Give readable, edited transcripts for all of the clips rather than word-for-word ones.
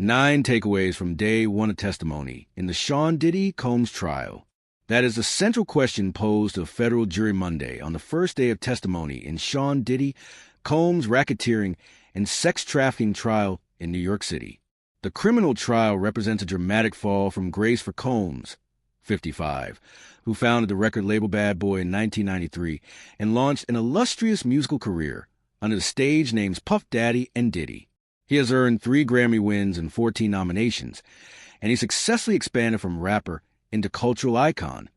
9 takeaways from day 1 of testimony in the Sean Diddy Combs trial. That is the central question posed to a federal jury Monday on the first day of testimony in Sean Diddy Combs' racketeering and sex trafficking trial in New York City. The criminal trial represents a dramatic fall from grace for Combs, 55, who founded the record label Bad Boy in 1993 and launched an illustrious musical career under the stage names Puff Daddy and Diddy. He has earned 3 Grammy wins and 14 nominations, and he successfully expanded from rapper into cultural icon,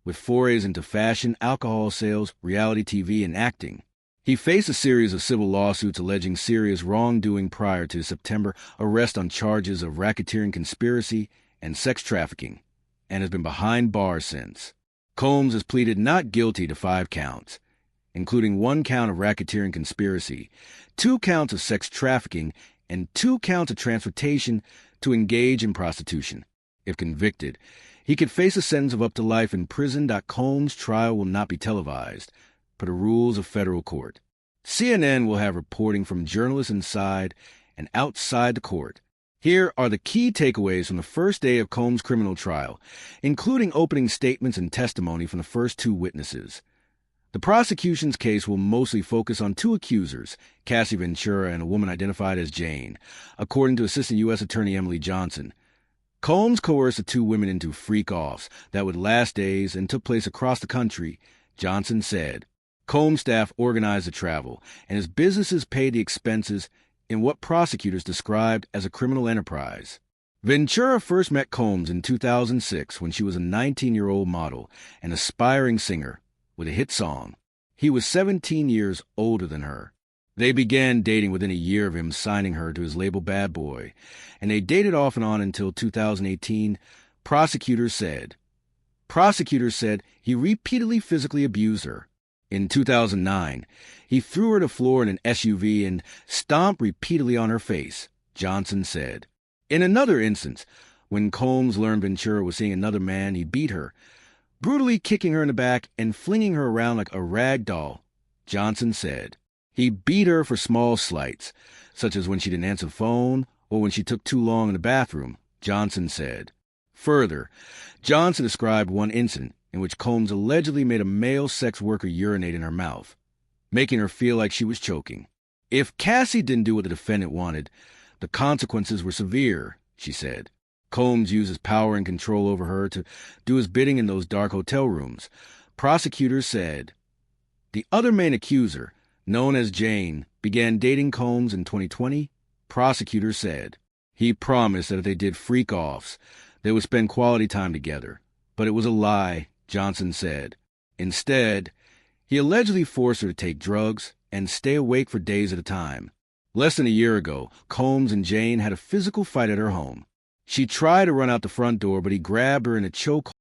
with forays into fashion, alcohol sales, reality TV, and acting. He faced a series of civil lawsuits alleging serious wrongdoing prior to his September arrest on charges of racketeering conspiracy and sex trafficking, and has been behind bars since. Combs has pleaded not guilty to 5 counts, including 1 count of racketeering conspiracy, 2 counts of sex trafficking, and 2 counts of transportation to engage in prostitution. If convicted, he could face a sentence of up to life in prison. Combs' trial will not be televised, per the rules of federal court. CNN will have reporting from journalists inside and outside the court. Here are the key takeaways from the first day of Combs' criminal trial, including opening statements and testimony from the first 2 witnesses. The prosecution's case will mostly focus on 2 accusers, Cassie Ventura and a woman identified as Jane, according to Assistant U.S. Attorney Emily Johnson. Combs coerced the 2 women into freak-offs that would last days and took place across the country, Johnson said. Combs' staff organized the travel, and his businesses paid the expenses in what prosecutors described as a criminal enterprise. Ventura first met Combs in 2006 when she was a 19-year-old model and aspiring singer with a hit song. He was 17 years older than her. They began dating within a year of him signing her to his label Bad Boy, and they dated off and on until 2018, prosecutors said. Prosecutors said he repeatedly physically abused her. In 2009, he threw her to the floor in an SUV and stomped repeatedly on her face, Johnson said. In another instance, when Combs learned Ventura was seeing another man, he beat her, brutally kicking her in the back and flinging her around like a rag doll, Johnson said. He beat her for small slights, such as when she didn't answer the phone or when she took too long in the bathroom, Johnson said. Further, Johnson described one incident in which Combs allegedly made a male sex worker urinate in her mouth, making her feel like she was choking. If Cassie didn't do what the defendant wanted, the consequences were severe, she said. Combs used his power and control over her to do his bidding in those dark hotel rooms, prosecutors said. The other main accuser, known as Jane, began dating Combs in 2020, prosecutors said. He promised that if they did freak-offs, they would spend quality time together. But it was a lie, Johnson said. Instead, he allegedly forced her to take drugs and stay awake for days at a time. Less than a year ago, Combs and Jane had a physical fight at her home. She tried to run out the front door, but he grabbed her in a chokehold